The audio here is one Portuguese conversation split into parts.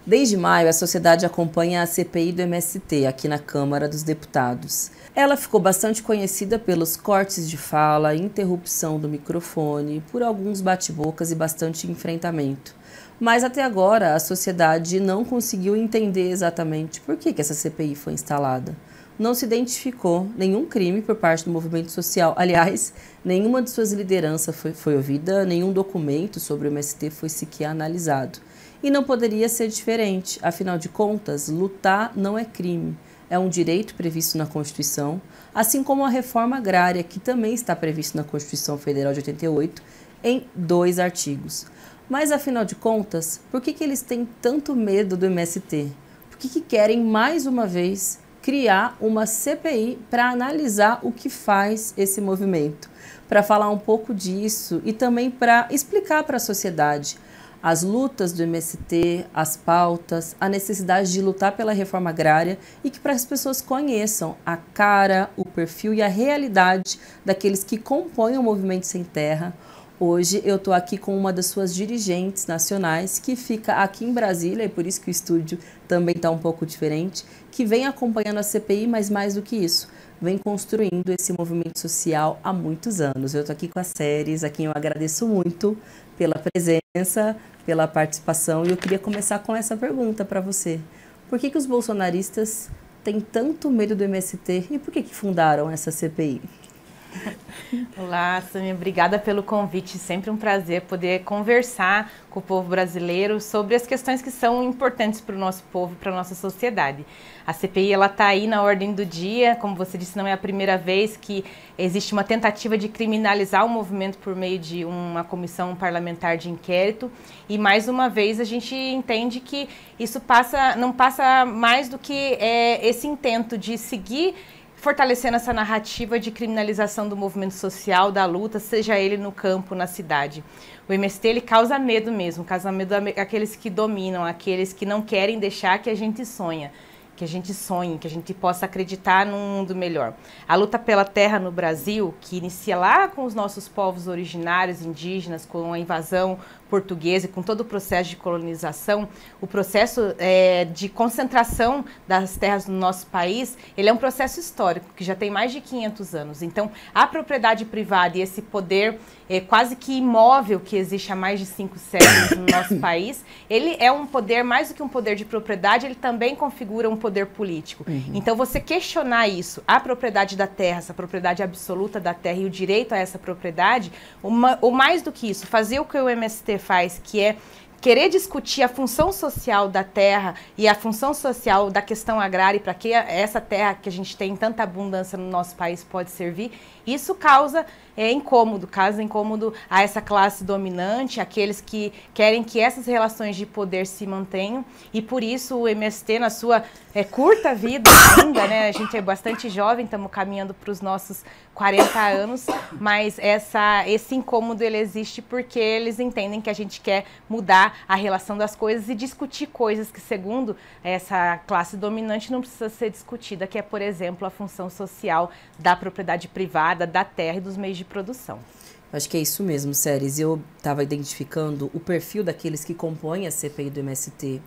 Desde maio, a sociedade acompanha a CPI do MST aqui na Câmara dos Deputados. Ela ficou bastante conhecida pelos cortes de fala, interrupção do microfone, por alguns bate-bocas e bastante enfrentamento. Mas até agora a sociedade não conseguiu entender exatamente por que essa CPI foi instalada. Não se identificou nenhum crime por parte do movimento social. Aliás, nenhuma de suas lideranças foi ouvida, nenhum documento sobre o MST foi sequer analisado. E não poderia ser diferente, afinal de contas, lutar não é crime, é um direito previsto na Constituição, assim como a reforma agrária, que também está prevista na Constituição Federal de 88, em 2 artigos. Mas, afinal de contas, por que eles têm tanto medo do MST? Por que querem, mais uma vez, criar uma CPI para analisar o que faz esse movimento? Para falar um pouco disso e também para explicar para a sociedade as lutas do MST, as pautas, a necessidade de lutar pela reforma agrária e que para as pessoas conheçam a cara, o perfil e a realidade daqueles que compõem o Movimento Sem Terra. Hoje eu estou aqui com uma das suas dirigentes nacionais, que fica aqui em Brasília, e por isso que o estúdio também está um pouco diferente, que vem acompanhando a CPI, mas mais do que isso, vem construindo esse movimento social há muitos anos. Eu estou aqui com a Séries, a quem eu agradeço muito pela presença, pela participação, e eu queria começar com essa pergunta para você. Por que os bolsonaristas têm tanto medo do MST e por que fundaram essa CPI? Olá, Sâmia, obrigada pelo convite, sempre um prazer poder conversar com o povo brasileiro sobre as questões que são importantes para o nosso povo e para a nossa sociedade. A CPI está aí na ordem do dia, como você disse, não é a primeira vez que existe uma tentativa de criminalizar o movimento por meio de uma comissão parlamentar de inquérito, e mais uma vez a gente entende que isso não passa mais do que esse intento de seguir fortalecendo essa narrativa de criminalização do movimento social, da luta, seja ele no campo, na cidade. O MST, ele causa medo mesmo, causa medo àqueles que dominam, àqueles que não querem deixar que a gente sonhe, que a gente possa acreditar num mundo melhor. A luta pela terra no Brasil, que inicia lá com os nossos povos originários, indígenas, com a invasão portuguesa e com todo o processo de colonização, o processo de concentração das terras no nosso país, ele é um processo histórico, que já tem mais de 500 anos. Então, a propriedade privada e esse poder quase que imóvel que existe há mais de 5 séculos no nosso país, ele é um poder, mais do que um poder de propriedade, ele também configura um poder político. Então, você questionar isso, a propriedade da terra, essa propriedade absoluta da terra e o direito a essa propriedade, ou mais do que isso, fazer o que o MST faz, que é querer discutir a função social da terra e a função social da questão agrária e para que essa terra que a gente tem tanta abundância no nosso país pode servir, isso causa incômodo a essa classe dominante, aqueles que querem que essas relações de poder se mantenham, e por isso o MST, na sua curta vida ainda, né, a gente é bastante jovem, estamos caminhando para os nossos 40 anos, mas esse incômodo ele existe porque eles entendem que a gente quer mudar a relação das coisas e discutir coisas que, segundo essa classe dominante, não precisa ser discutida, que é, por exemplo, a função social da propriedade privada, da terra e dos meios de produção. Acho que é isso mesmo, Séries. Eu estava identificando o perfil daqueles que compõem a CPI do MST,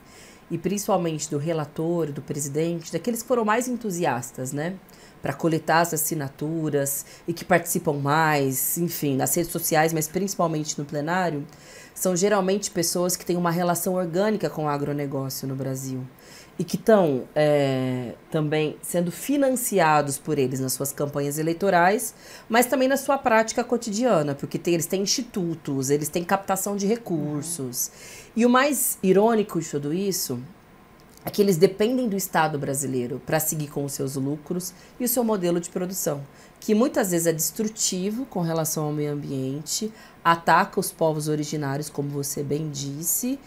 e principalmente do relator, do presidente, daqueles que foram mais entusiastas, né? Para coletar as assinaturas e que participam mais, enfim, nas redes sociais, mas principalmente no plenário, são geralmente pessoas que têm uma relação orgânica com o agronegócio no Brasil e que estão também sendo financiados por eles nas suas campanhas eleitorais, mas também na sua prática cotidiana, porque eles têm institutos, eles têm captação de recursos. E o mais irônico de tudo isso é que eles dependem do Estado brasileiro para seguir com os seus lucros e o seu modelo de produção, que muitas vezes é destrutivo com relação ao meio ambiente, ataca os povos originários, como você bem disse,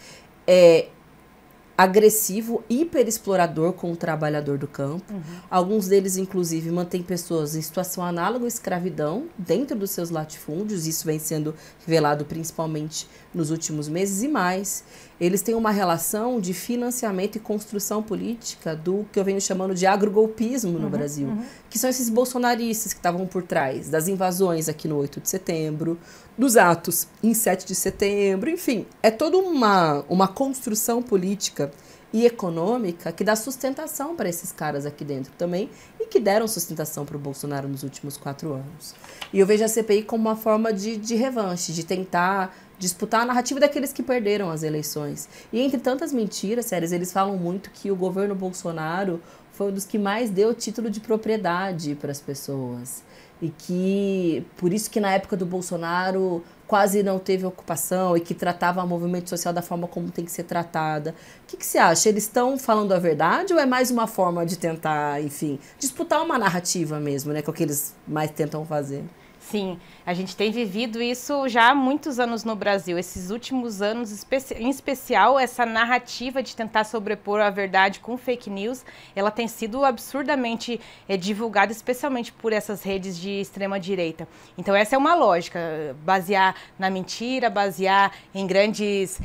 agressivo, hiperexplorador com o trabalhador do campo. Alguns deles, inclusive, mantêm pessoas em situação análoga à escravidão dentro dos seus latifúndios. Isso vem sendo revelado principalmente nos últimos meses. E mais, eles têm uma relação de financiamento e construção política do que eu venho chamando de agrogolpismo no Brasil, que são esses bolsonaristas que estavam por trás das invasões aqui no 8 de setembro, nos atos em 7 de setembro, enfim, é toda uma construção política e econômica que dá sustentação para esses caras aqui dentro também e que deram sustentação para o Bolsonaro nos últimos 4 anos. E eu vejo a CPI como uma forma de revanche, de tentar disputar a narrativa daqueles que perderam as eleições. E entre tantas mentiras, sérias, eles falam muito que o governo Bolsonaro foi um dos que mais deu título de propriedade para as pessoas. E que, por isso que na época do Bolsonaro quase não teve ocupação e que tratava o movimento social da forma como tem que ser tratada. O que você acha? Eles estão falando a verdade ou é mais uma forma de tentar, enfim, disputar uma narrativa mesmo, né, que é o que eles mais tentam fazer? Sim, a gente tem vivido isso já há muitos anos no Brasil. Esses últimos anos, em especial, essa narrativa de tentar sobrepor a verdade com fake news, ela tem sido absurdamente divulgada, especialmente por essas redes de extrema-direita. Então essa é uma lógica, basear na mentira, basear em grandes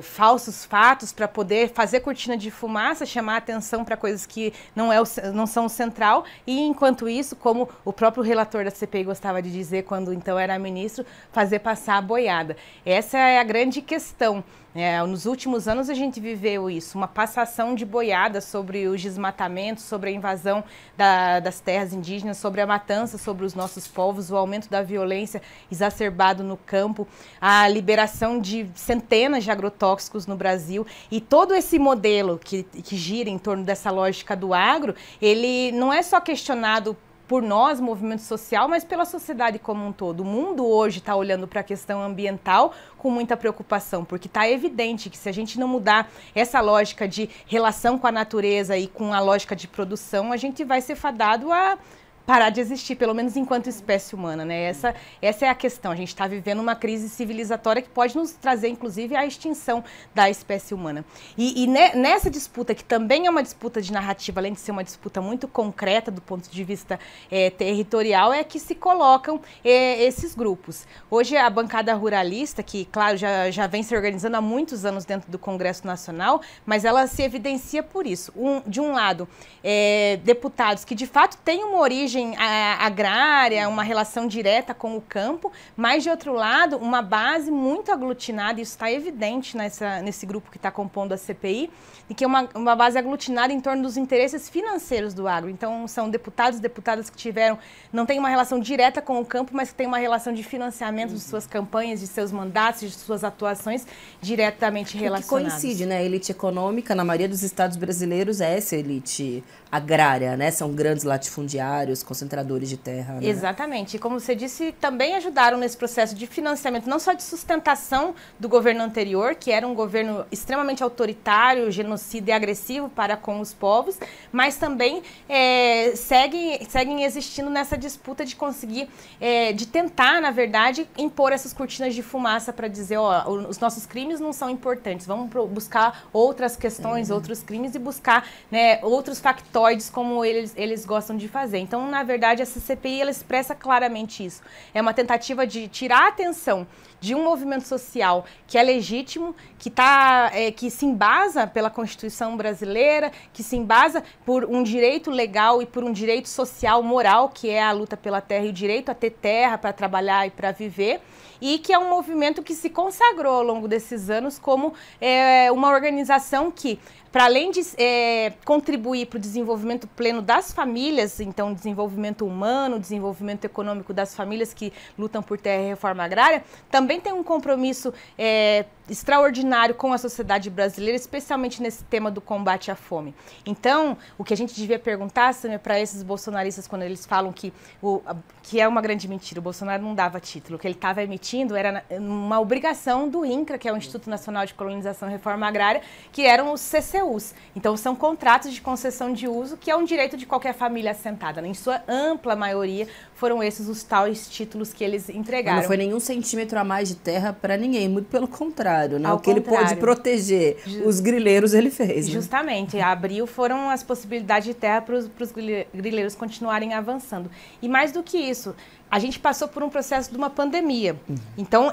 falsos fatos para poder fazer cortina de fumaça, chamar atenção para coisas que não são o central. E enquanto isso, como o próprio relator da CPI gostava de dizer quando então era ministro, fazer passar a boiada. Essa é a grande questão. Nos últimos anos a gente viveu isso, uma passação de boiada sobre os desmatamentos, sobre a invasão das terras indígenas, sobre a matança sobre os nossos povos, o aumento da violência exacerbado no campo, a liberação de centenas de agrotóxicos no Brasil e todo esse modelo que gira em torno dessa lógica do agro, ele não é só questionado por nós, movimento social, mas pela sociedade como um todo. O mundo hoje está olhando para a questão ambiental com muita preocupação, porque está evidente que se a gente não mudar essa lógica de relação com a natureza e com a lógica de produção, a gente vai ser fadado a parar de existir, pelo menos enquanto espécie humana, né? Essa é a questão. A gente está vivendo uma crise civilizatória que pode nos trazer, inclusive, a extinção da espécie humana. E nessa disputa, que também é uma disputa de narrativa, além de ser uma disputa muito concreta do ponto de vista territorial, é que se colocam esses grupos. Hoje, a bancada ruralista, que, claro, já vem se organizando há muitos anos dentro do Congresso Nacional, mas ela se evidencia por isso. De um lado, deputados que, de fato, têm uma origem agrária, uma relação direta com o campo, mas, de outro lado, uma base muito aglutinada, e isso está evidente nesse grupo que está compondo a CPI, e que é uma base aglutinada em torno dos interesses financeiros do agro. Então, são deputados e deputadas que não têm uma relação direta com o campo, mas que têm uma relação de financiamento de suas campanhas, de seus mandatos, de suas atuações diretamente relacionadas. Que coincide, né? A elite econômica, na maioria dos estados brasileiros, é essa elite agrária, né? São grandes latifundiários, concentradores de terra, né? Exatamente. E como você disse, também ajudaram nesse processo de financiamento, não só de sustentação do governo anterior, que era um governo extremamente autoritário, genocida e agressivo para com os povos, mas também seguem existindo nessa disputa de conseguir, de tentar, na verdade, impor essas cortinas de fumaça para dizer, ó, os nossos crimes não são importantes, vamos buscar outras questões, outros crimes e buscar, né, outros factóides como eles gostam de fazer. Então, na verdade, essa CPI ela expressa claramente isso. É uma tentativa de tirar a atenção de um movimento social que é legítimo, que se embasa pela Constituição brasileira, que se embasa por um direito legal e por um direito social moral, que é a luta pela terra e o direito a ter terra para trabalhar e para viver, e que é um movimento que se consagrou ao longo desses anos como uma organização que, para além de contribuir para o desenvolvimento pleno das famílias, então desenvolvimento humano, desenvolvimento econômico das famílias que lutam por terra e reforma agrária, também tem um compromisso extraordinário com a sociedade brasileira, especialmente nesse tema do combate à fome. Então, o que a gente devia perguntar para esses bolsonaristas quando eles falam que é uma grande mentira, o Bolsonaro não dava título, o que ele estava emitindo era uma obrigação do INCRA, que é o Instituto Nacional de Colonização e Reforma Agrária, que eram os CCUs. Então, são contratos de concessão de uso, que é um direito de qualquer família assentada. Em sua ampla maioria, foram esses os tais títulos que eles entregaram. Não foi nenhum centímetro a mais de terra para ninguém, muito pelo contrário, né? O que ele pôde proteger os grileiros, ele fez. Né? Justamente, abriu foram as possibilidades de terra para os grileiros continuarem avançando. E mais do que isso, a gente passou por um processo de uma pandemia. Então,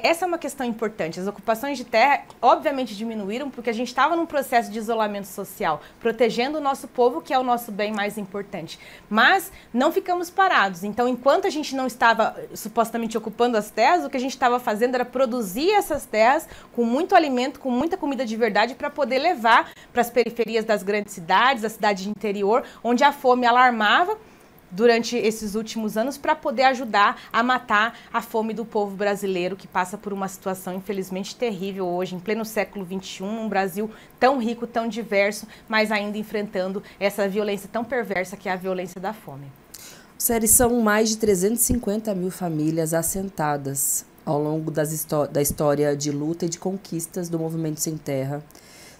essa é uma questão importante. As ocupações de terra, obviamente, diminuíram porque a gente estava num processo de isolamento social, protegendo o nosso povo, que é o nosso bem mais importante. Mas não ficamos parados. Então, enquanto a gente não estava supostamente ocupando as terras, o que a gente estava fazendo era produzir essas terras com muito alimento, com muita comida de verdade, para poder levar para as periferias das grandes cidades, da cidade de interior, onde a fome alarmava durante esses últimos anos, para poder ajudar a matar a fome do povo brasileiro, que passa por uma situação, infelizmente, terrível hoje, em pleno século XXI, um Brasil tão rico, tão diverso, mas ainda enfrentando essa violência tão perversa que é a violência da fome. Série, são mais de 350 mil famílias assentadas ao longo da história de luta e de conquistas do Movimento Sem Terra.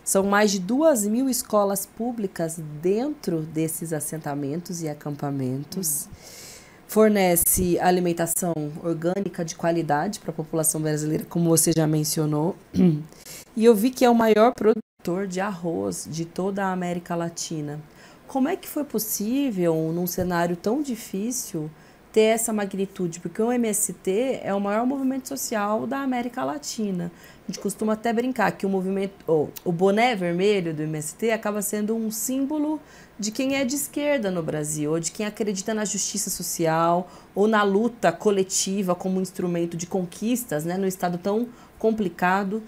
São mais de 2.000 escolas públicas dentro desses assentamentos e acampamentos. Fornece alimentação orgânica de qualidade para a população brasileira, como você já mencionou. E eu vi que é o maior produtor de arroz de toda a América Latina. Como é que foi possível, num cenário tão difícil, ter essa magnitude? Porque o MST é o maior movimento social da América Latina. A gente costuma até brincar que o boné vermelho do MST acaba sendo um símbolo de quem é de esquerda no Brasil, ou de quem acredita na justiça social, ou na luta coletiva como instrumento de conquistas, né, num estado tão complicado.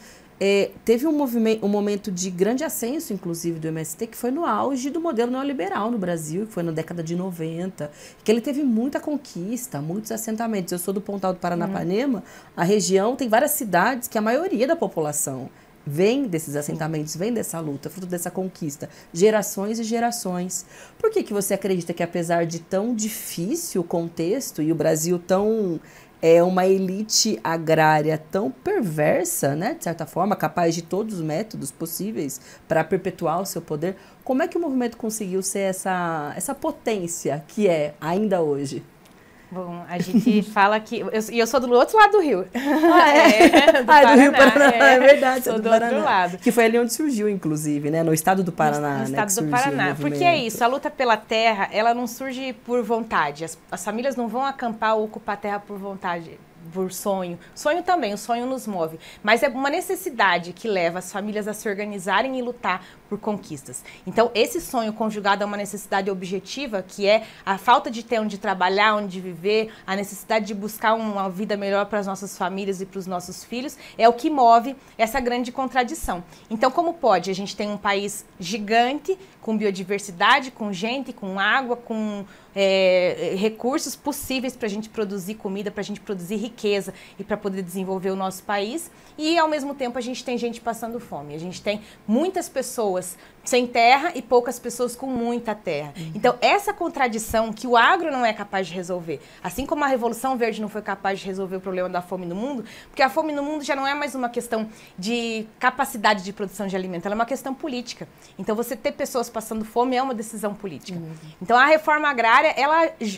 Teve um momento de grande ascenso, inclusive, do MST, que foi no auge do modelo neoliberal no Brasil, que foi na década de 90, que ele teve muita conquista, muitos assentamentos. Eu sou do Pontal do Paranapanema, a região tem várias cidades que a maioria da população vem desses assentamentos, vem dessa luta, fruto dessa conquista, gerações e gerações. Por que você acredita que, apesar de tão difícil o contexto e o Brasil tão... uma elite agrária tão perversa, né, de certa forma, capaz de todos os métodos possíveis para perpetuar o seu poder, como é que o movimento conseguiu ser essa potência que é ainda hoje? Bom, a gente fala que... eu sou do outro lado do rio. Do Rio Paraná, é verdade. Sou do outro lado. Que foi ali onde surgiu, inclusive, né? No estado do Paraná. No estado do Paraná. Porque é isso, a luta pela terra, ela não surge por vontade. As famílias não vão acampar ou ocupar a terra por vontade, por sonho. Sonho também, o sonho nos move. Mas é uma necessidade que leva as famílias a se organizarem e lutar por conquistas. Então, esse sonho conjugado a uma necessidade objetiva, que é a falta de ter onde trabalhar, onde viver, a necessidade de buscar uma vida melhor para as nossas famílias e para os nossos filhos, é o que move essa grande contradição. Então, como pode? A gente tem um país gigante, com biodiversidade, com gente, com água, com recursos possíveis para a gente produzir comida, para a gente produzir riqueza e para poder desenvolver o nosso país. E, ao mesmo tempo, a gente tem gente passando fome. A gente tem muitas pessoas sem terra e poucas pessoas com muita terra. Então, essa contradição que o agro não é capaz de resolver, assim como a Revolução Verde não foi capaz de resolver o problema da fome no mundo, porque a fome no mundo já não é mais uma questão de capacidade de produção de alimento, ela é uma questão política. Então, você ter pessoas passando fome é uma decisão política. Então, a reforma agrária,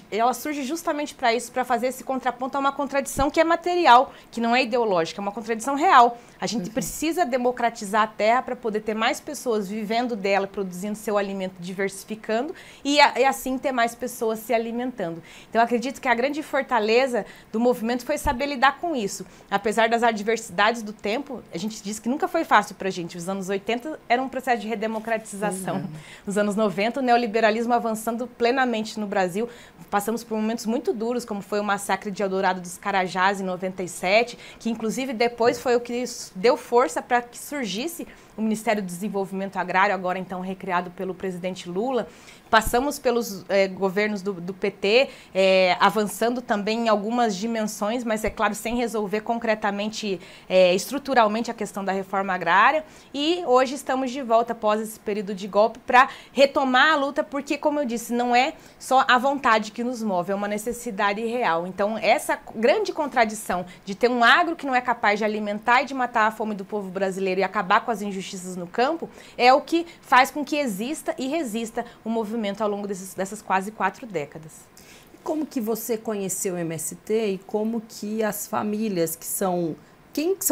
ela surge justamente para isso, para fazer esse contraponto a uma contradição que é material, que não é ideológica, é uma contradição real. A gente precisa democratizar a terra para poder ter mais pessoas vivendo dela, produzindo seu alimento, diversificando e assim ter mais pessoas se alimentando. Então, eu acredito que a grande fortaleza do movimento foi saber lidar com isso. Apesar das adversidades do tempo, a gente diz que nunca foi fácil para a gente. Os anos 80 era um processo de redemocratização. Nos anos 90, o neoliberalismo avançando plenamente no Brasil. Passamos por momentos muito duros, como foi o massacre de Eldorado dos Carajás em 97, que inclusive depois foi o que deu força para que surgisse o Ministério do Desenvolvimento Agrário, agora então recriado pelo presidente Lula. Passamos pelos governos do PT, avançando também em algumas dimensões, mas, é claro, sem resolver concretamente, estruturalmente a questão da reforma agrária. E hoje estamos de volta, após esse período de golpe, para retomar a luta, porque, como eu disse, não é só a vontade que nos move, é uma necessidade real. Então, essa grande contradição de ter um agro que não é capaz de alimentar e de matar a fome do povo brasileiro e acabar com as injustiças no campo, é o que faz com que exista e resista o movimento ao longo dessas quase 4 décadas. Como que você conheceu o MST e como que as famílias que são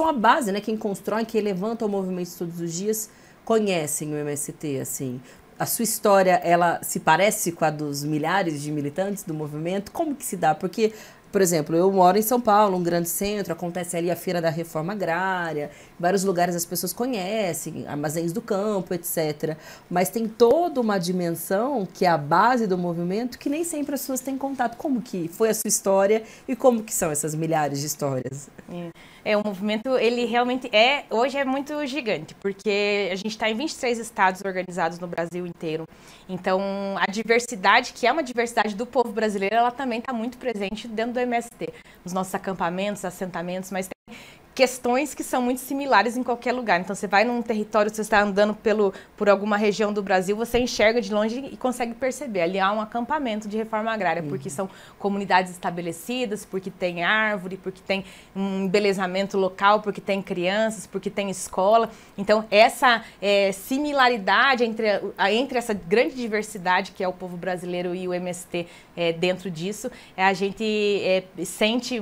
a base, né, quem constrói, quem levanta o movimento todos os dias, conhecem o MST, assim? A sua história, ela se parece com a dos milhares de militantes do movimento? Como que se dá? Porque Por exemplo, eu moro em São Paulo, um grande centro, acontece ali a Feira da Reforma Agrária, vários lugares as pessoas conhecem, armazéns do campo, etc. Mas tem toda uma dimensão que é a base do movimento que nem sempre as pessoas têm contato. Como que foi a sua história e como que são essas milhares de histórias? O movimento, ele realmente hoje é muito gigante, porque a gente está em 23 estados organizados no Brasil inteiro. Então, a diversidade, que é uma diversidade do povo brasileiro, ela também está muito presente dentro do MST, nos nossos acampamentos, assentamentos, mas tem questões que são muito similares em qualquer lugar. Então, você vai num território, você está andando por alguma região do Brasil, você enxerga de longe e consegue perceber. Ali há um acampamento de reforma agrária, porque são comunidades estabelecidas, porque tem árvore, porque tem um embelezamento local, porque tem crianças, porque tem escola. Então, essa similaridade entre essa grande diversidade que é o povo brasileiro e o MST dentro disso, a gente sente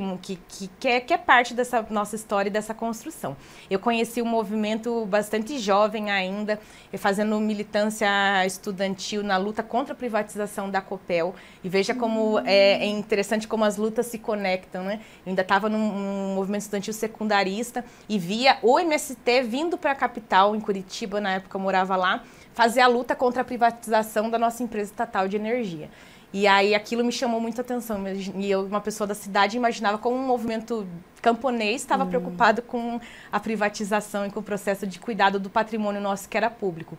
que é parte dessa nossa história e dessa construção. Eu conheci o movimento bastante jovem ainda, fazendo militância estudantil na luta contra a privatização da Copel. E veja como é interessante como as lutas se conectam, né? Eu ainda estava num movimento estudantil secundarista e via o MST vindo para a capital, em Curitiba, na época eu morava lá, fazer a luta contra a privatização da nossa empresa estatal de energia. E aí aquilo me chamou muita atenção. E eu, uma pessoa da cidade, imaginava como um movimento camponês estava preocupado com a privatização e com o processo de cuidado do patrimônio nosso que era público.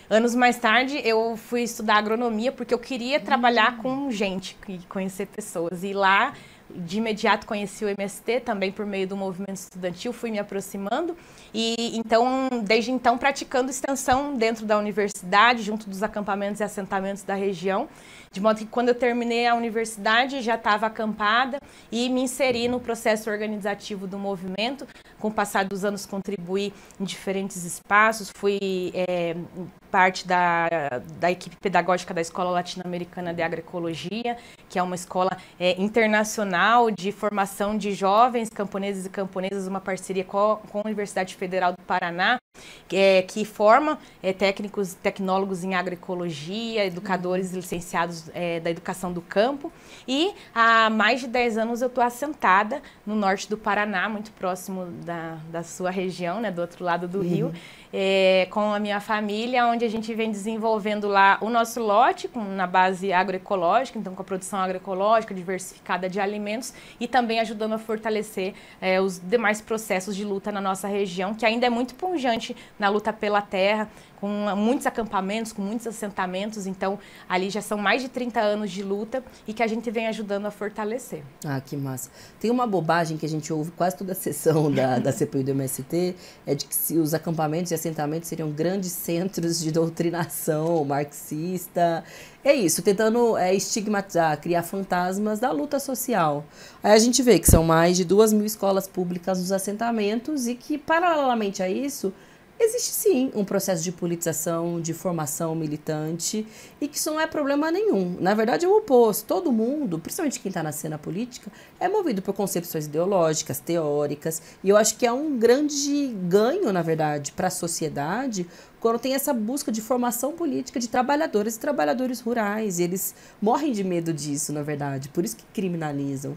Anos mais tarde, eu fui estudar agronomia porque eu queria trabalhar com gente e conhecer pessoas. E lá, de imediato, conheci o MST, também por meio do movimento estudantil, fui me aproximando. E então, desde então, praticando extensão dentro da universidade, junto dos acampamentos e assentamentos da região. De modo que quando eu terminei a universidade, já estava acampada e me inseri no processo organizativo do movimento. Com o passar dos anos, contribuí em diferentes espaços, fui parte da equipe pedagógica da Escola Latino-Americana de Agroecologia, que é uma escola internacional de formação de jovens camponeses e camponesas, uma parceria com a Universidade Federal do Paraná, que forma técnicos e tecnólogos em agroecologia, educadores licenciados da educação do campo. E há mais de 10 anos eu estou assentada no norte do Paraná, muito próximo da sua região, né, do outro lado do rio, com a minha família, onde a gente vem desenvolvendo lá o nosso lote na base agroecológica, então com a produção agroecológica diversificada de alimentos e também ajudando a fortalecer os demais processos de luta na nossa região, que ainda é muito pujante na luta pela terra, com muitos acampamentos, com muitos assentamentos. Então ali já são mais de 30 anos de luta e que a gente vem ajudando a fortalecer. Ah, que massa. Tem uma bobagem que a gente ouve quase toda a sessão da CPI do MST, é de que os acampamentos e assentamentos seriam grandes centros de doutrinação marxista. É isso, tentando estigmatizar, criar fantasmas da luta social. Aí a gente vê que são mais de 2.000 escolas públicas nos assentamentos e que, paralelamente a isso, existe sim um processo de politização, de formação militante e que isso não é problema nenhum. Na verdade é o oposto. Todo mundo, principalmente quem está na cena política, é movido por concepções ideológicas, teóricas, e eu acho que é um grande ganho, na verdade, para a sociedade quando tem essa busca de formação política de trabalhadoras e trabalhadores rurais. E eles morrem de medo disso, na verdade, por isso que criminalizam.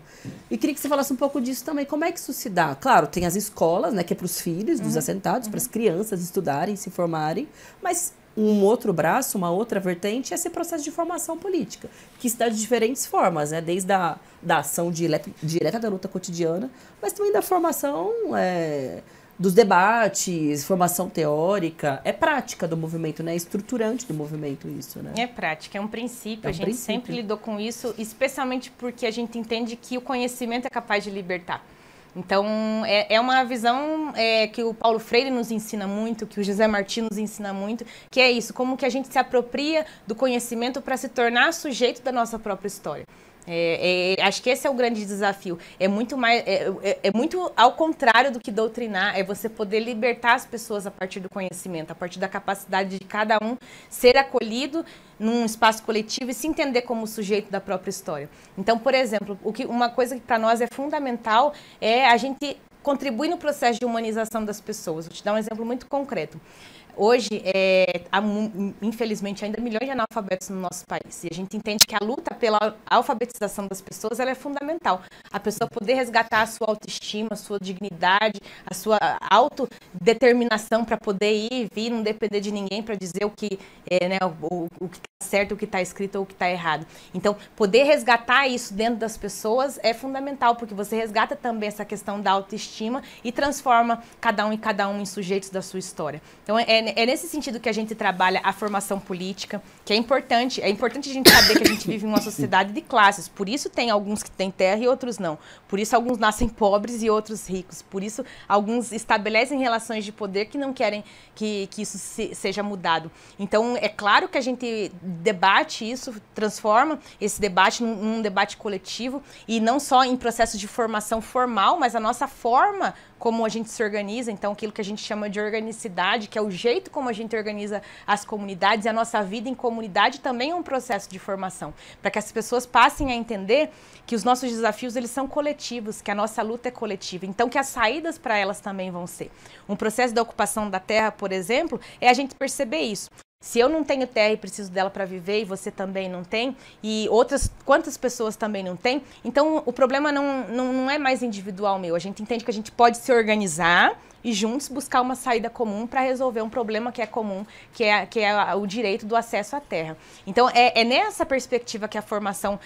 E queria que você falasse um pouco disso também. Como é que isso se dá? Claro, tem as escolas, né, que é para os filhos dos assentados, para as crianças estudarem, se formarem, mas um outro braço, uma outra vertente é esse processo de formação política, que se dá de diferentes formas, né? Desde da ação direta da luta cotidiana, mas também da formação dos debates, formação teórica. É prática do movimento, né? É estruturante do movimento isso, né? É prática, é um princípio. A gente sempre lidou com isso, especialmente porque a gente entende que o conhecimento é capaz de libertar. Então, é uma visão que o Paulo Freire nos ensina muito, que o José Martí nos ensina muito, que é isso, como que a gente se apropria do conhecimento para se tornar sujeito da nossa própria história. Acho que esse é o grande desafio. É muito ao contrário do que doutrinar, é você poder libertar as pessoas a partir do conhecimento, a partir da capacidade de cada um ser acolhido num espaço coletivo e se entender como sujeito da própria história. Então, por exemplo, uma coisa que para nós é fundamental é a gente contribuir no processo de humanização das pessoas. Vou te dar um exemplo muito concreto. Hoje, há, infelizmente, ainda milhões de analfabetos no nosso país. E a gente entende que a luta pela alfabetização das pessoas ela é fundamental. A pessoa poder resgatar a sua autoestima, a sua dignidade, a sua autodeterminação para poder ir e vir, não depender de ninguém para dizer o que né, o que está certo, o que está escrito ou o que está errado. Então, poder resgatar isso dentro das pessoas é fundamental, porque você resgata também essa questão da autoestima e transforma cada um em sujeitos da sua história. Então, é nesse sentido que a gente trabalha a formação política, que é importante. É importante a gente saber que a gente vive em uma sociedade de classes. Por isso tem alguns que têm terra e outros não. Por isso alguns nascem pobres e outros ricos. Por isso alguns estabelecem relações de poder que não querem que isso seja mudado. Então, é claro que a gente debate isso, transforma esse debate num debate coletivo e não só em processo de formação formal, mas a nossa forma como a gente se organiza, então aquilo que a gente chama de organicidade, que é o jeito como a gente organiza as comunidades e a nossa vida em comunidade também é um processo de formação, para que as pessoas passem a entender que os nossos desafios eles são coletivos, que a nossa luta é coletiva, então que as saídas para elas também vão ser. Um processo da ocupação da terra, por exemplo, é a gente perceber isso. Se eu não tenho terra e preciso dela para viver e você também não tem, e quantas pessoas também não têm, então o problema não é mais individual meu. A gente entende que a gente pode se organizar e juntos buscar uma saída comum para resolver um problema que é comum, que é o direito do acesso à terra. Então, é nessa perspectiva que a formação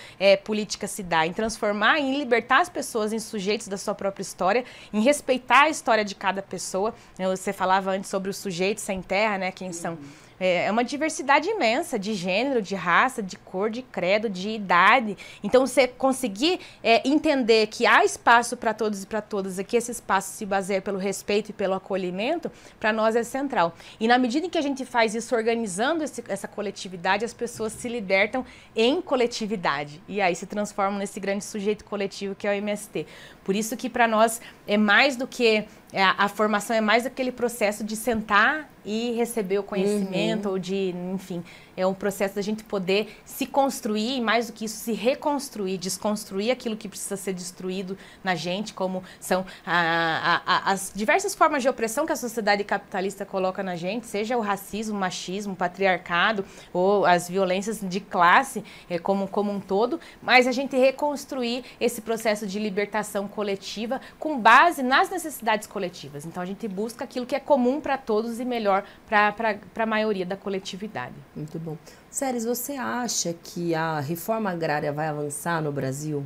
política se dá, em transformar, em libertar as pessoas em sujeitos da sua própria história, em respeitar a história de cada pessoa. Você falava antes sobre os sujeitos sem terra, né, quem são... É uma diversidade imensa de gênero, de raça, de cor, de credo, de idade. Então, você conseguir entender que há espaço para todos e para todas, e que esse espaço se baseia pelo respeito e pelo acolhimento, para nós é central. E na medida em que a gente faz isso organizando essa coletividade, as pessoas se libertam em coletividade. E aí se transformam nesse grande sujeito coletivo que é o MST. Por isso que para nós é mais do que... a formação é mais aquele processo de sentar e receber o conhecimento, ou de, enfim, é um processo da gente poder se construir e mais do que isso, se reconstruir, desconstruir aquilo que precisa ser destruído na gente, como são as diversas formas de opressão que a sociedade capitalista coloca na gente, seja o racismo, o machismo, o patriarcado ou as violências de classe como um todo, mas a gente reconstruir esse processo de libertação coletiva com base nas necessidades coletivas. Então a gente busca aquilo que é comum para todos e melhor para a maioria da coletividade. Muito bom. Séries, você acha que a reforma agrária vai avançar no Brasil?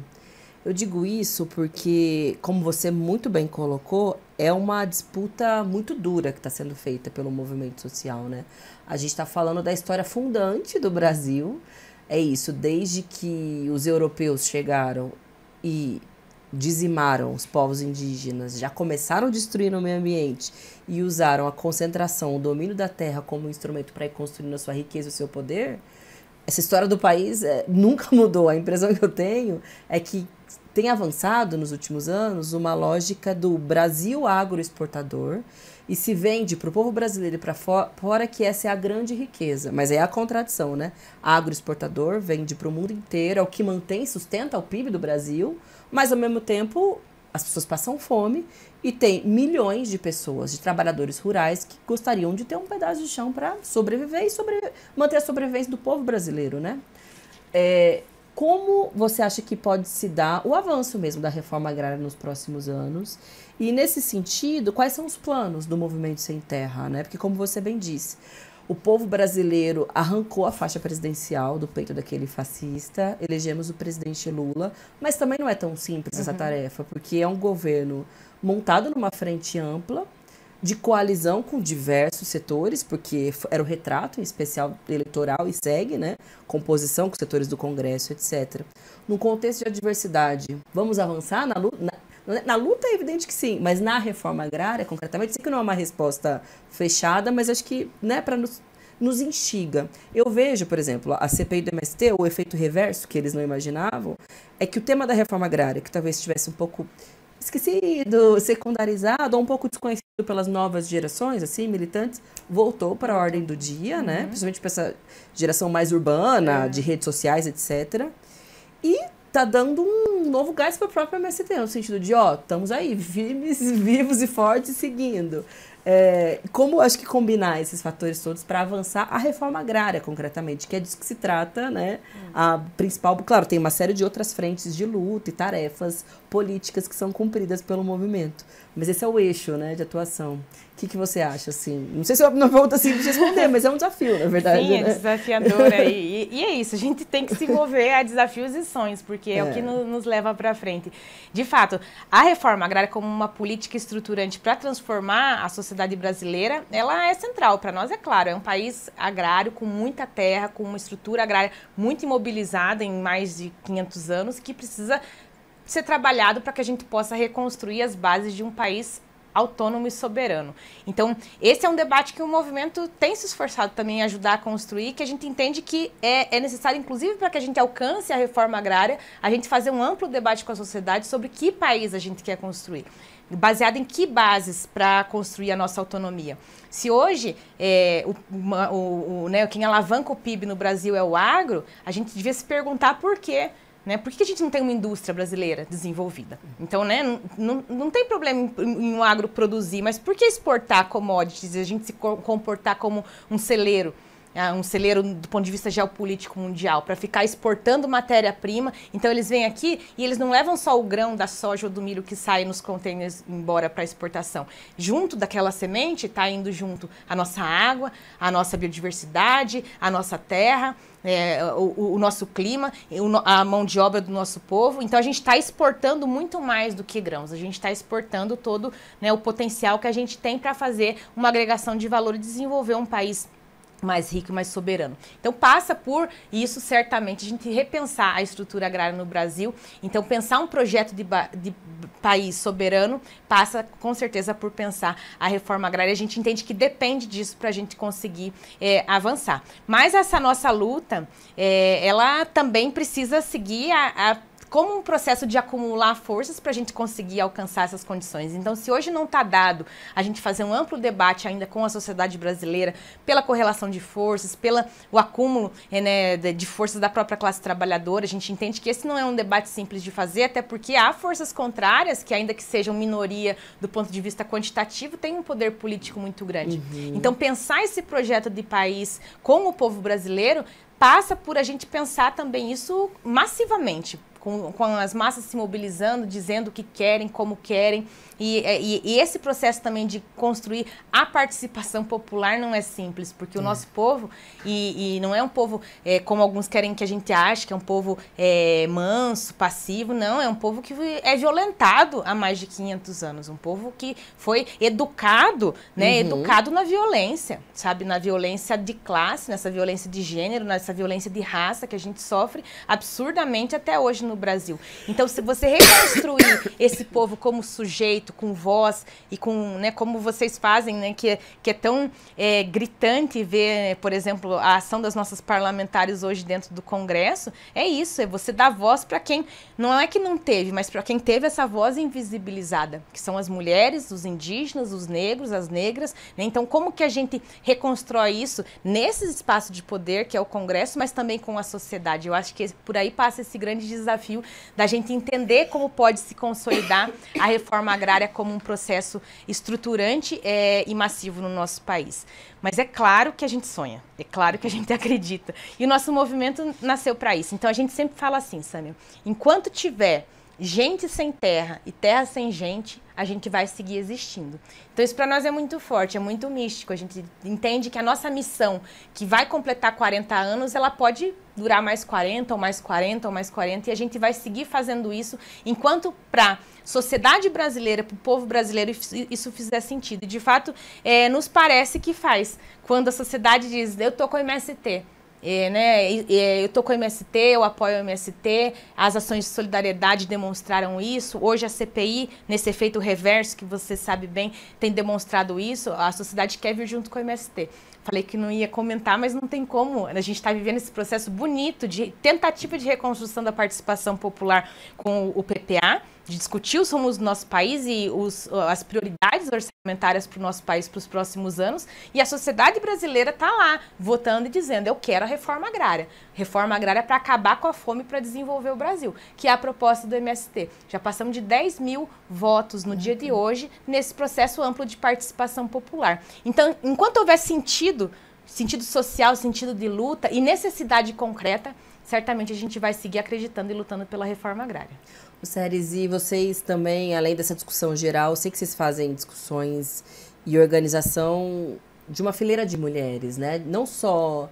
Eu digo isso porque, como você muito bem colocou, é uma disputa muito dura que está sendo feita pelo movimento social, né? A gente está falando da história fundante do Brasil. É isso, desde que os europeus chegaram e dizimaram os povos indígenas, já começaram destruindo o meio ambiente e usaram a concentração, o domínio da terra como instrumento para ir construindo a sua riqueza e o seu poder, essa história do país nunca mudou. A impressão que eu tenho é que tem avançado nos últimos anos uma lógica do Brasil agroexportador e se vende para o povo brasileiro e para fora que essa é a grande riqueza. Mas é a contradição, né? Agroexportador vende para o mundo inteiro, é o que mantém, sustenta o PIB do Brasil, mas ao mesmo tempo as pessoas passam fome e tem milhões de pessoas, de trabalhadores rurais que gostariam de ter um pedaço de chão para sobreviver e manter a sobrevivência do povo brasileiro, né? Como você acha que pode se dar o avanço mesmo da reforma agrária nos próximos anos? E, nesse sentido, quais são os planos do Movimento Sem Terra, né? Porque, como você bem disse, o povo brasileiro arrancou a faixa presidencial do peito daquele fascista, elegemos o presidente Lula, mas também não é tão simples essa tarefa, porque é um governo montado numa frente ampla, de coalizão com diversos setores, porque era o retrato em especial eleitoral e segue, né? Composição com setores do Congresso, etc. Num contexto de adversidade, vamos avançar na luta? Na luta é evidente que sim, mas na reforma agrária, concretamente, sei que não é uma resposta fechada, mas acho que, né, para nos instiga. Eu vejo, por exemplo, a CPI do MST, o efeito reverso que eles não imaginavam, é que o tema da reforma agrária, que talvez estivesse um pouco esquecido, secundarizado, ou um pouco desconhecido pelas novas gerações, assim, militantes, voltou para a ordem do dia, né? Principalmente para essa geração mais urbana, de redes sociais, etc. E tá dando um novo gás para a própria MST, no sentido de, estamos aí, firmes, vivos e fortes, seguindo. Como acho que combinar esses fatores todos para avançar a reforma agrária, concretamente, que é disso que se trata, né? A principal, claro, tem uma série de outras frentes de luta e tarefas políticas que são cumpridas pelo movimento, mas esse é o eixo, né, de atuação. O que você acha, assim? Não sei se é uma pergunta simples de responder, mas é um desafio, na verdade. Sim, né? é desafiadora. E é isso, a gente tem que se mover a desafios e sonhos, porque é o que nos leva para frente. De fato, a reforma agrária como uma política estruturante para transformar a sociedade brasileira, ela é central. Para nós, é claro, é um país agrário com muita terra, com uma estrutura agrária muito imobilizada em mais de 500 anos, que precisa ser trabalhado para que a gente possa reconstruir as bases de um país autônomo e soberano. Então, esse é um debate que o movimento tem se esforçado também em ajudar a construir, que a gente entende que é necessário, inclusive, para que a gente alcance a reforma agrária, a gente fazer um amplo debate com a sociedade sobre que país a gente quer construir. Baseado em que bases para construir a nossa autonomia. Se hoje quem alavanca o PIB no Brasil é o agro, a gente devia se perguntar por quê. Né? Por que a gente não tem uma indústria brasileira desenvolvida? Então, né, não tem problema em um agro produzir, mas por que exportar commodities e a gente se comportar como um celeiro do ponto de vista geopolítico mundial, para ficar exportando matéria-prima? Então, eles vêm aqui e eles não levam só o grão da soja ou do milho que sai nos containers embora para exportação. Junto daquela semente, está indo junto a nossa água, a nossa biodiversidade, a nossa terra, o nosso clima, a mão de obra do nosso povo. Então, a gente está exportando muito mais do que grãos. A gente está exportando todo, né, o potencial que a gente tem para fazer uma agregação de valor e desenvolver um país mais rico e mais soberano. Então, passa por isso, certamente, a gente repensar a estrutura agrária no Brasil. Então, pensar um projeto de país soberano passa, com certeza, por pensar a reforma agrária. A gente entende que depende disso para a gente conseguir avançar. Mas essa nossa luta, ela também precisa seguir como um processo de acumular forças para a gente conseguir alcançar essas condições. Então, se hoje não está dado a gente fazer um amplo debate ainda com a sociedade brasileira, pela correlação de forças, pelo acúmulo de forças da própria classe trabalhadora, a gente entende que esse não é um debate simples de fazer, até porque há forças contrárias, que ainda que sejam minoria do ponto de vista quantitativo, têm um poder político muito grande. Então, pensar esse projeto de país com o povo brasileiro passa por a gente pensar também isso massivamente, com as massas se mobilizando, dizendo o que querem, como querem. E esse processo também de construir a participação popular não é simples, porque o nosso povo, e não é um povo como alguns querem que a gente ache, que é um povo manso, passivo, não, é um povo que é violentado há mais de 500 anos, um povo que foi educado, né, educado na violência, sabe, na violência de classe, nessa violência de gênero, nessa violência de raça que a gente sofre absurdamente até hoje no Brasil. Então, se você reconstruir esse povo como sujeito, com voz e com, né, como vocês fazem, né, que é tão gritante ver, por exemplo, a ação das nossas parlamentares hoje dentro do Congresso, é isso, é você dar voz para quem, não é que não teve, mas para quem teve essa voz invisibilizada, que são as mulheres, os indígenas, os negros, as negras, né? Então, como que a gente reconstrói isso nesse espaço de poder, que é o Congresso, mas também com a sociedade? Eu acho que por aí passa esse grande desafio da gente entender como pode se consolidar a reforma agrária como um processo estruturante e massivo no nosso país. Mas é claro que a gente sonha, é claro que a gente acredita. E o nosso movimento nasceu para isso. Então a gente sempre fala assim, Sâmia, enquanto tiver gente sem terra e terra sem gente, a gente vai seguir existindo. Então isso para nós é muito forte, é muito místico. A gente entende que a nossa missão, que vai completar 40 anos, ela pode durar mais 40, ou mais 40, ou mais 40, e a gente vai seguir fazendo isso enquanto para a sociedade brasileira, para o povo brasileiro, isso fizer sentido. E de fato, nos parece que faz. Quando a sociedade diz, eu tô com o MST, eu estou com o MST, eu apoio o MST, as ações de solidariedade demonstraram isso, hoje a CPI, nesse efeito reverso que você sabe bem, tem demonstrado isso, a sociedade quer vir junto com o MST. Falei que não ia comentar, mas não tem como, a gente está vivendo esse processo bonito de tentativa de reconstrução da participação popular com o PPA, de discutir os rumos do nosso país e as prioridades orçamentárias para o nosso país para os próximos anos, e a sociedade brasileira está lá votando e dizendo: eu quero a reforma agrária para acabar com a fome, para desenvolver o Brasil, que é a proposta do MST. Já passamos de 10 mil votos no dia de hoje nesse processo amplo de participação popular. Então, enquanto houver sentido social, sentido de luta e necessidade concreta, certamente a gente vai seguir acreditando e lutando pela reforma agrária. Séries, e vocês também, além dessa discussão geral, eu sei que vocês fazem discussões e organização de uma fileira de mulheres, né? Não só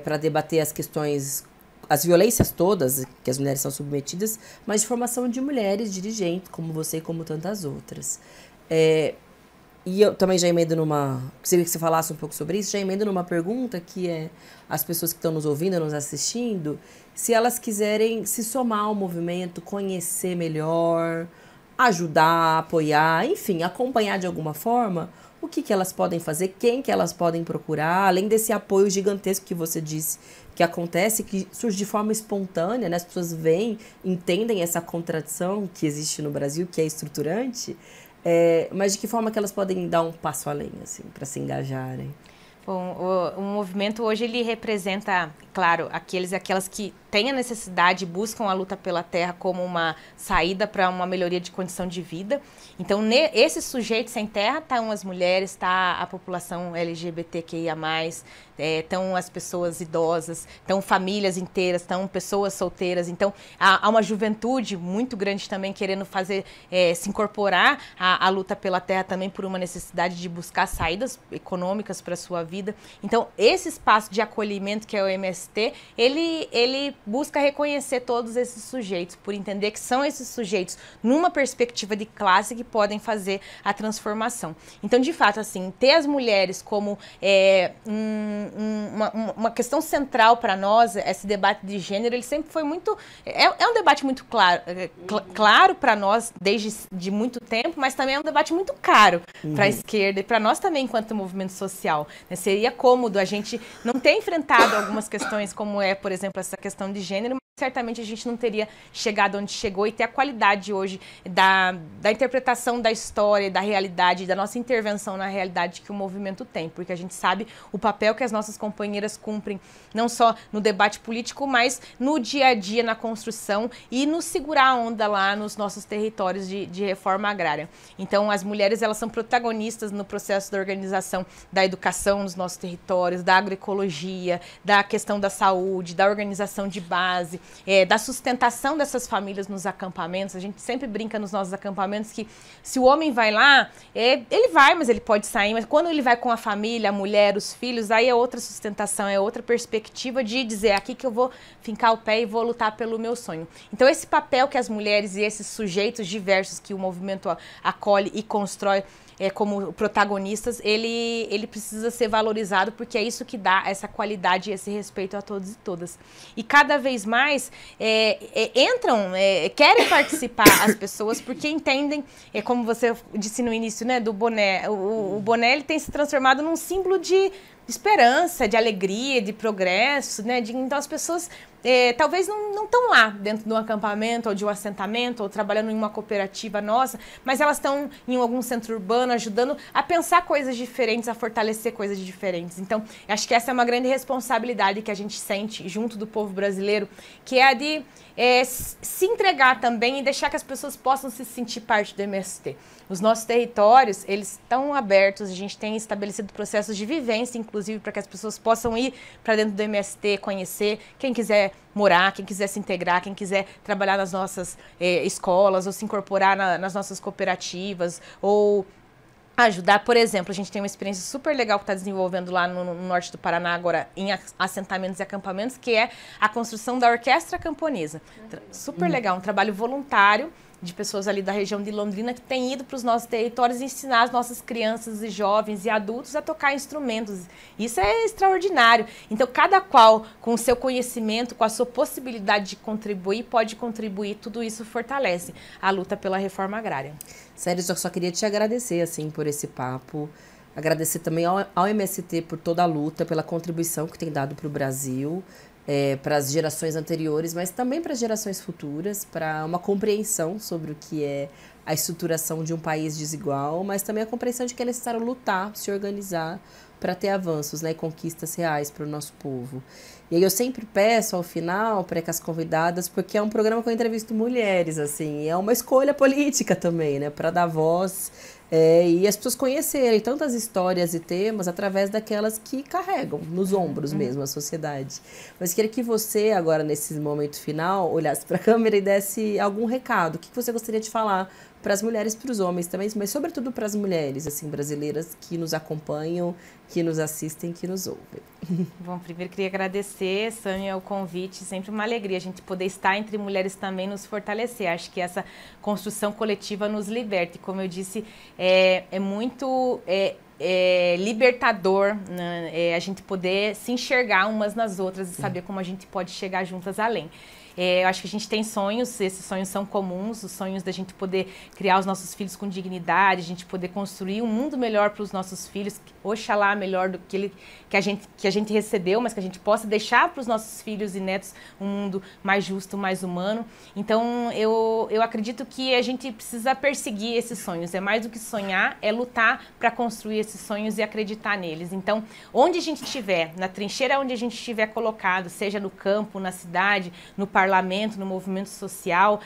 para debater as questões, as violências todas que as mulheres são submetidas, mas de formação de mulheres dirigentes, como você e como tantas outras. E eu também já emendo gostaria que você falasse um pouco sobre isso, já emendo numa pergunta que é as pessoas que estão nos ouvindo, nos assistindo, se elas quiserem se somar ao movimento, conhecer melhor, ajudar, apoiar, enfim, acompanhar de alguma forma, o que elas podem fazer, quem que elas podem procurar, além desse apoio gigantesco que você disse que acontece, que surge de forma espontânea, né? As pessoas veem, entendem essa contradição que existe no Brasil, que é estruturante. Mas de que forma que elas podem dar um passo além, assim, para se engajarem? Bom, o movimento hoje ele representa, claro, aqueles e aquelas que têm a necessidade, buscam a luta pela terra como uma saída para uma melhoria de condição de vida. Então, esses sujeitos sem terra estão as mulheres, está a população LGBTQIA+, estão as pessoas idosas, estão famílias inteiras, estão pessoas solteiras. Então, há uma juventude muito grande também querendo se incorporar à luta pela terra também por uma necessidade de buscar saídas econômicas para a sua vida. Então, esse espaço de acolhimento que é o MST, ele busca reconhecer todos esses sujeitos, por entender que são esses sujeitos, numa perspectiva de classe, que podem fazer a transformação. Então, de fato, assim, ter as mulheres como uma questão central para nós, esse debate de gênero, ele sempre foi muito... É um debate muito claro para nós, desde muito tempo, mas também é um debate muito caro para a esquerda e para nós também, enquanto movimento social. Seria cômodo a gente não ter enfrentado algumas questões, como por exemplo, essa questão de gênero, mas certamente a gente não teria chegado onde chegou e ter a qualidade hoje da interpretação da história, da realidade, da nossa intervenção na realidade que o movimento tem, porque a gente sabe o papel que as nossas companheiras cumprem, não só no debate político, mas no dia a dia, na construção e no segurar a onda lá nos nossos territórios de reforma agrária. Então, as mulheres, elas são protagonistas no processo da organização da educação nos nossos territórios, da agroecologia, da questão da saúde, da organização de base, da sustentação dessas famílias nos acampamentos. A gente sempre brinca nos nossos acampamentos que se o homem vai lá, ele vai, mas ele pode sair, mas quando ele vai com a família, a mulher, os filhos, aí é outra sustentação, é outra perspectiva de dizer: aqui que eu vou fincar o pé e vou lutar pelo meu sonho. Então, esse papel que as mulheres e esses sujeitos diversos que o movimento acolhe e constrói como protagonistas, ele precisa ser valorizado, porque é isso que dá essa qualidade e esse respeito a todos e todas. E cada vez mais querem participar as pessoas, porque entendem, como você disse no início, né, do boné, o boné ele tem se transformado num símbolo de esperança, de alegria, de progresso, né? Então as pessoas talvez não estão lá dentro de um acampamento ou de um assentamento ou trabalhando em uma cooperativa nossa, mas elas estão em algum centro urbano ajudando a pensar coisas diferentes, a fortalecer coisas diferentes. Então, acho que essa é uma grande responsabilidade que a gente sente junto do povo brasileiro, que é a de se entregar também e deixar que as pessoas possam se sentir parte do MST. Os nossos territórios, eles estão abertos, a gente tem estabelecido processos de vivência, inclusive, para que as pessoas possam ir para dentro do MST, conhecer, quem quiser morar, quem quiser se integrar, quem quiser trabalhar nas nossas escolas, ou se incorporar nas nossas cooperativas, ou ajudar. Por exemplo, a gente tem uma experiência super legal que está desenvolvendo lá no norte do Paraná agora, em assentamentos e acampamentos, que é a construção da Orquestra Camponesa. Super legal, um trabalho voluntário de pessoas ali da região de Londrina que têm ido para os nossos territórios ensinar as nossas crianças e jovens e adultos a tocar instrumentos. Isso é extraordinário. Então, cada qual, com o seu conhecimento, com a sua possibilidade de contribuir, pode contribuir. Tudo isso fortalece a luta pela reforma agrária. Sério, eu só queria te agradecer, assim, por esse papo. Agradecer também ao MST por toda a luta, pela contribuição que tem dado para o Brasil. para as gerações anteriores, mas também para as gerações futuras, para uma compreensão sobre o que é a estruturação de um país desigual, mas também a compreensão de que é necessário lutar, se organizar para ter avanços, né, e conquistas reais para o nosso povo. E aí eu sempre peço ao final para que as convidadas, porque é um programa que eu entrevisto mulheres, assim, é uma escolha política também, né, para dar voz e as pessoas conhecerem tantas histórias e temas através daquelas que carregam nos ombros mesmo a sociedade. Mas queria que você, agora nesse momento final, olhasse para a câmera e desse algum recado. O que você gostaria de falar para as mulheres e para os homens também, mas sobretudo para as mulheres assim, brasileiras que nos acompanham, que nos assistem, que nos ouvem. Bom, primeiro queria agradecer, Sâmia, o convite, sempre uma alegria a gente poder estar entre mulheres também, nos fortalecer. Acho que essa construção coletiva nos liberta e, como eu disse, é muito libertador, né? A gente poder se enxergar umas nas outras e saber como a gente pode chegar juntas além. Eu acho que a gente tem sonhos, esses sonhos são comuns, os sonhos da gente poder criar os nossos filhos com dignidade, a gente poder construir um mundo melhor para os nossos filhos, oxalá melhor do que a gente recebeu, mas que a gente possa deixar para os nossos filhos e netos um mundo mais justo, mais humano. Então, eu acredito que a gente precisa perseguir esses sonhos, é mais do que sonhar, é lutar para construir esses sonhos e acreditar neles. Então, onde a gente estiver, na trincheira onde a gente estiver colocado, seja no campo, na cidade, no parlamento, no movimento social,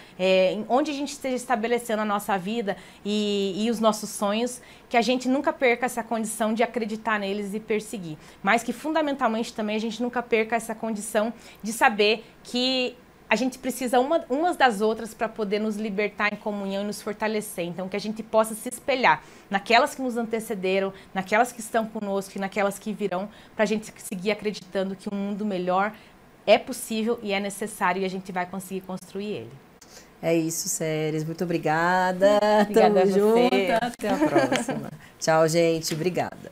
onde a gente esteja estabelecendo a nossa vida e os nossos sonhos, que a gente nunca perca essa condição de acreditar neles e perseguir. Mas que, fundamentalmente, também a gente nunca perca essa condição de saber que a gente precisa umas das outras para poder nos libertar em comunhão e nos fortalecer. Então, que a gente possa se espelhar naquelas que nos antecederam, naquelas que estão conosco e naquelas que virão, para a gente seguir acreditando que um mundo melhor é possível e é necessário e a gente vai conseguir construir ele. É isso, Séries. Muito obrigada. Obrigada Tamo a você. junto. Até a próxima. Tchau, gente. Obrigada.